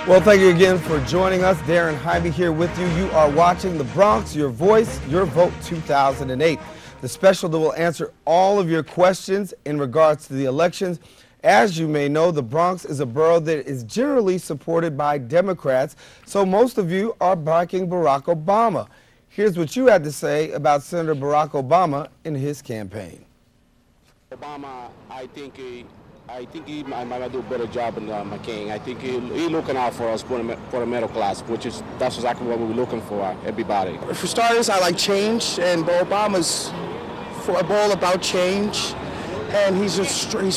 Well, thank you again for joining us. Darren Hybe here with you. You are watching The Bronx, Your Voice, Your Vote 2008. The special that will answer all of your questions in regards to the elections. As you may know, the Bronx is a borough that is generally supported by Democrats, so most of you are backing Barack Obama. Here's what you had to say about Senator Barack Obama in his campaign. Obama, I think he might do a better job than McCain. I think he's looking out for us, for the middle class, that's exactly what we're looking for, everybody. For starters, I like change, and Obama's all about change, and he's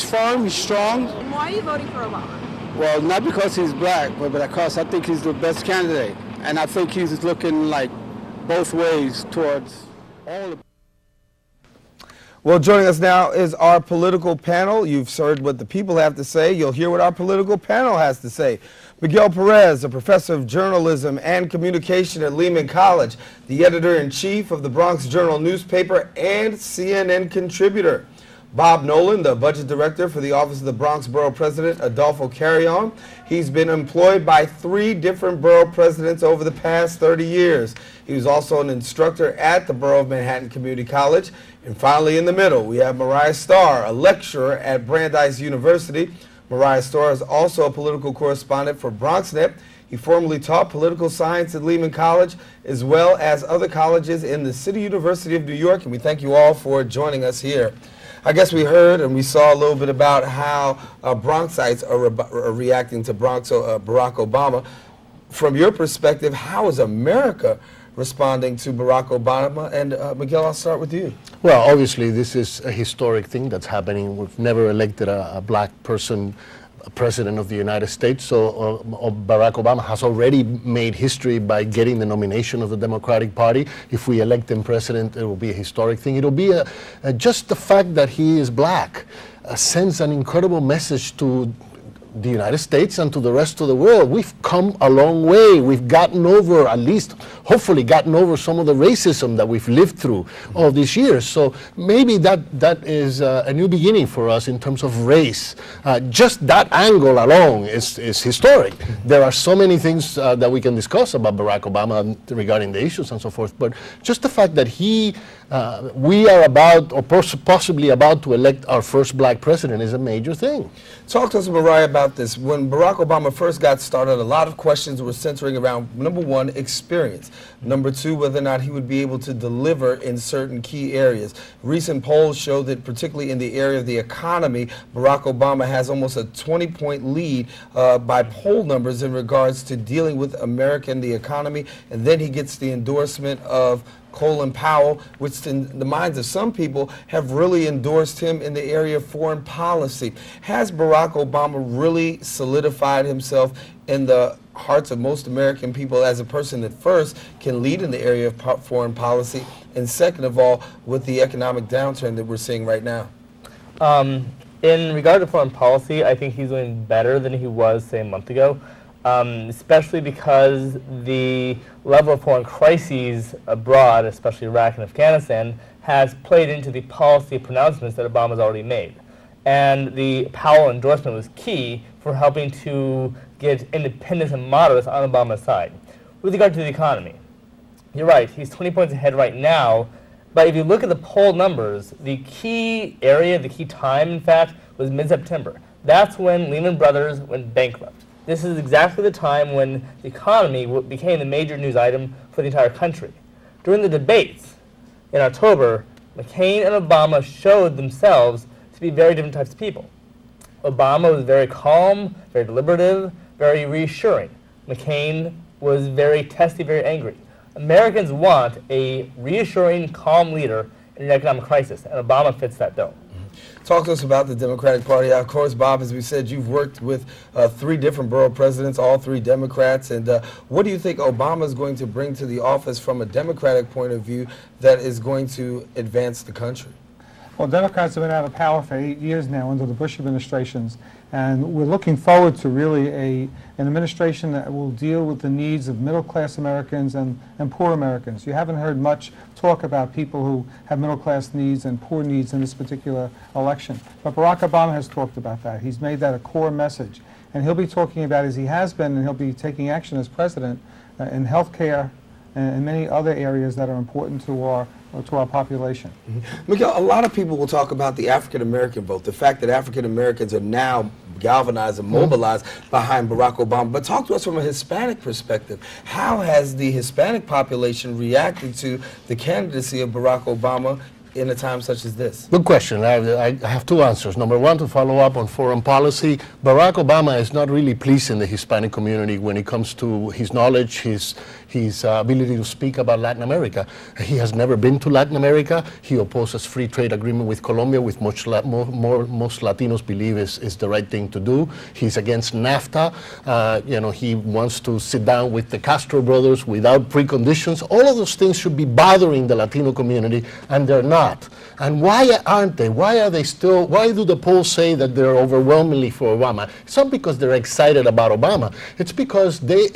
firm, he's strong. And why are you voting for Obama? Well, not because he's black, but because I think he's the best candidate, and I think he's looking like both ways towards all of. Well, joining us now is our political panel. You've heard what the people have to say. You'll hear what our political panel has to say. Miguel Perez, a professor of journalism and communication at Lehman College, the editor-in-chief of the Bronx Journal newspaper and CNN contributor. Bob Nolan, the budget director for the Office of the Bronx Borough President, Adolfo Carrion. He's been employed by 3 different borough presidents over the past 30 years. He was also an instructor at the Borough of Manhattan Community College. And finally, in the middle, we have Marriah Starr, a lecturer at Brandeis University. Marriah Starr is also a political correspondent for Bronxnet. He formerly taught political science at Lehman College, as well as other colleges in the City University of New York. And we thank you all for joining us here. I guess we heard and we saw a little bit about how Bronxites are reacting to Barack Obama. From your perspective, how is America responding to Barack Obama? And Miguel, I'll start with you. Well, obviously, this is a historic thing that's happening. We've never elected a black person president of the United States, so Barack Obama has already made history by getting the nomination of the Democratic Party. If we elect him president, it will be a historic thing. It'll be just the fact that he is black sends an incredible message to the United States and to the rest of the world. We've come a long way. We've gotten over, at least hopefully gotten over, some of the racism that we've lived through all these years. So maybe that is a new beginning for us in terms of race. Just that angle alone is historic. There are so many things that we can discuss about Barack Obama regarding the issues and so forth, but just the fact that we are about, or possibly about, to elect our first black president is a major thing. Talk to us, Marriah, about this. When Barack Obama first got started, a lot of questions were centering around, number one, experience. Number two, whether or not he would be able to deliver in certain key areas. Recent polls show that, particularly in the area of the economy, Barack Obama has almost a 20-point lead by poll numbers in regards to dealing with America and the economy. And then he gets the endorsement of Colin Powell, which in the minds of some people have really endorsed him in the area of foreign policy. Has Barack Obama really solidified himself in the hearts of most American people as a person that first can lead in the area of foreign policy, and second of all, with the economic downturn that we're seeing right now? In regard to foreign policy, I think he's doing better than he was, say, a month ago. Especially because the level of foreign crises abroad, especially Iraq and Afghanistan, has played into the policy pronouncements that Obama's already made. And the Powell endorsement was key for helping to get independents and moderates on Obama's side. With regard to the economy, you're right, he's 20 points ahead right now, but if you look at the poll numbers, the key area, the key time, in fact, was mid-September. That's when Lehman Brothers went bankrupt. This is exactly the time when the economy became the major news item for the entire country. During the debates in October, McCain and Obama showed themselves to be very different types of people. Obama was very calm, very deliberative, very reassuring. McCain was very testy, very angry. Americans want a reassuring, calm leader in an economic crisis, and Obama fits that bill. Talk to us about the Democratic Party. Of course, Bob, as we said, you've worked with 3 different borough presidents, all 3 Democrats. And what do you think Obama is going to bring to the office from a Democratic point of view that is going to advance the country? Well, Democrats have been out of power for 8 years now under the Bush administrations, and we're looking forward to really an administration that will deal with the needs of middle-class Americans and poor Americans. You haven't heard much talk about people who have middle-class needs and poor needs in this particular election, but Barack Obama has talked about that. He's made that a core message. And he'll be talking about, as he has been, and he'll be taking action as president in health care and many other areas that are important to our population. Miguel, a lot of people will talk about the African American vote, the fact that African Americans are now galvanized and mobilized behind Barack Obama. But talk to us from a Hispanic perspective. How has the Hispanic population reacted to the candidacy of Barack Obama in a time such as this? Good question. I have two answers. Number one, to follow up on foreign policy, Barack Obama is not really pleasing the Hispanic community when it comes to his knowledge, his ability to speak about Latin America. He has never been to Latin America. He opposes free trade agreement with Colombia, which most Latinos believe is the right thing to do. He's against NAFTA. You know, he wants to sit down with the Castro brothers without preconditions. All of those things should be bothering the Latino community, and they're not. And why aren't they? Why are they still? Why do the polls say that they're overwhelmingly for Obama? It's not because they're excited about Obama. It's because the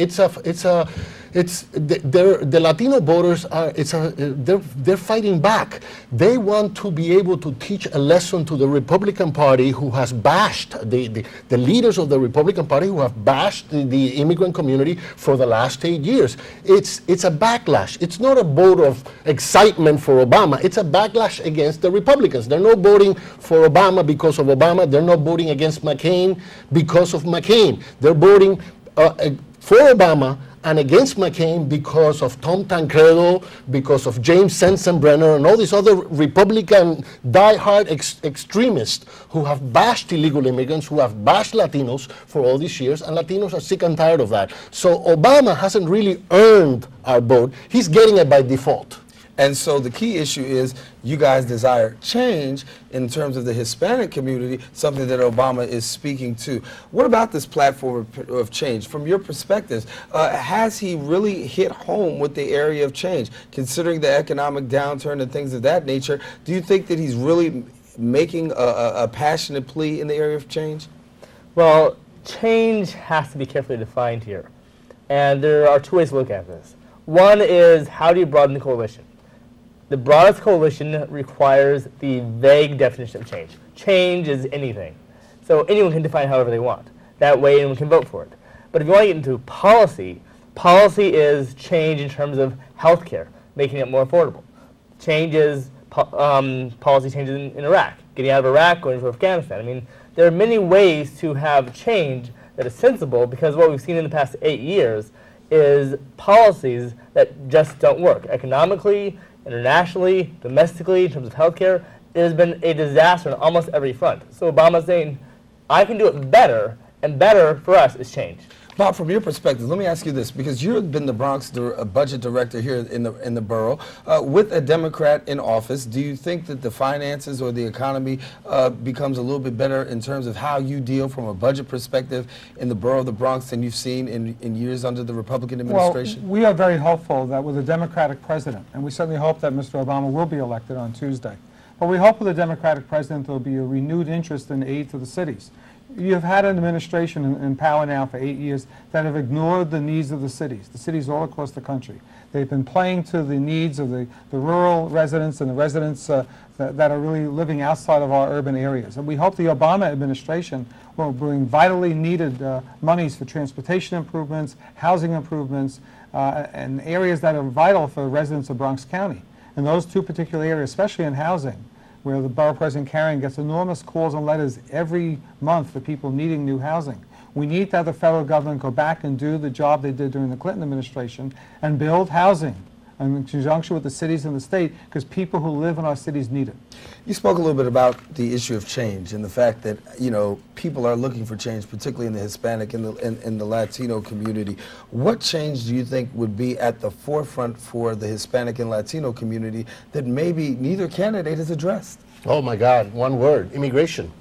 Latino voters are, they're fighting back. They want to be able to teach a lesson to the Republican Party, who has bashed the leaders of the Republican Party, who have bashed the immigrant community for the last 8 years. It's a backlash. It's not a vote of excitement for Obama. It's a backlash against the Republicans. They're not voting for Obama because of Obama. They're not voting against McCain because of McCain. They're voting for Obama and against McCain because of Tom Tancredo, because of James Sensenbrenner, and all these other Republican die-hard extremists who have bashed illegal immigrants, who have bashed Latinos for all these years, and Latinos are sick and tired of that. So Obama hasn't really earned our vote. He's getting it by default. And so the key issue is you guys desire change in terms of the Hispanic community, something that Obama is speaking to. What about this platform of change? From your perspectives, has he really hit home with the area of change? Considering the economic downturn and things of that nature, do you think that he's really making a passionate plea in the area of change? Well, change has to be carefully defined here. And there are two ways to look at this. One is, how do you broaden the coalition? The broadest coalition requires the vague definition of change. Change is anything. So anyone can define however they want. That way anyone can vote for it. But if you want to get into policy, policy is change in terms of healthcare, making it more affordable. Change is policy changes in Iraq, getting out of Iraq, going to Afghanistan. I mean, there are many ways to have change that is sensible, because what we've seen in the past 8 years is policies that just don't work. Economically, internationally, domestically, in terms of healthcare, it has been a disaster on almost every front. So Obama's saying, I can do it better, and better for us is change. Bob, from your perspective, let me ask you this, because you've been the Bronx budget director here in the borough. With a Democrat in office, do you think that the finances or the economy becomes a little bit better in terms of how you deal from a budget perspective in the borough of the Bronx than you've seen in years under the Republican administration? Well, we are very hopeful that with a Democratic president, and we certainly hope that Mr. Obama will be elected on Tuesday, but we hope with a Democratic president there will be a renewed interest in aid to the cities. You've had an administration in power now for 8 years that have ignored the needs of the cities all across the country. They've been playing to the needs of the rural residents and the residents that are really living outside of our urban areas. And we hope the Obama administration will bring vitally needed monies for transportation improvements, housing improvements, and areas that are vital for the residents of Bronx County. And those two particular areas, especially in housing, where the Borough President Karen gets enormous calls and letters every month for people needing new housing. We need to have the federal government go back and do the job they did during the Clinton administration and build housing in conjunction with the cities and the state, because people who live in our cities need it. You spoke a little bit about the issue of change and the fact that, you know, people are looking for change, particularly in the Hispanic and the Latino community. What change do you think would be at the forefront for the Hispanic and Latino community that maybe neither candidate has addressed? Oh my God, one word: immigration.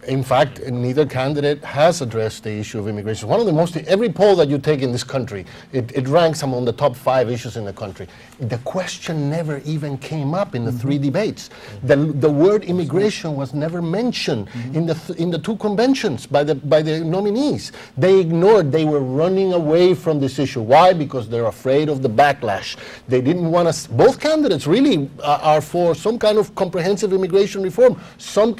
In fact, neither candidate has addressed the issue of immigration. One of the most, every poll that you take in this country, it ranks among the top 5 issues in the country. The question never even came up in the 3 debates. The word immigration was never mentioned in the 2 conventions by the nominees. They ignored, they were running away from this issue. Why? Because they're afraid of the backlash. They didn't want to, both candidates really are for some kind of comprehensive immigration reform.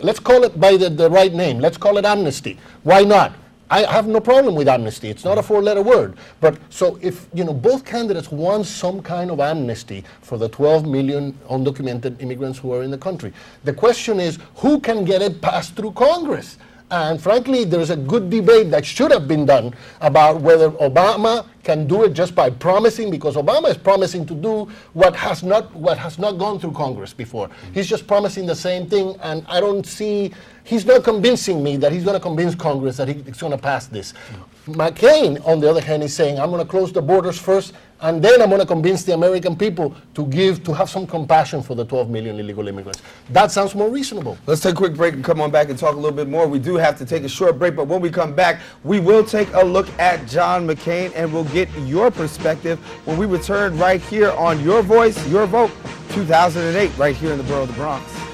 Let's call it by the right right name. Let's call it amnesty. Why not? I have no problem with amnesty. It's not a four-letter word. But so if, you know, both candidates want some kind of amnesty for the 12 million undocumented immigrants who are in the country, the question is, who can get it passed through Congress? And frankly, there's a good debate that should have been done about whether Obama can do it just by promising, because Obama is promising to do what has not gone through Congress before. He's just promising the same thing, and I don't see, he's not convincing me that he's going to convince Congress that he's going to pass this. McCain, on the other hand, is saying, I'm going to close the borders first, and then I'm going to convince the American people to have some compassion for the 12 million illegal immigrants. That sounds more reasonable. Let's take a quick break and come on back and talk a little bit more. We do have to take a short break, but when we come back, we will take a look at John McCain, and we'll get your perspective when we return right here on Your Voice, Your Vote 2008, right here in the borough of the Bronx.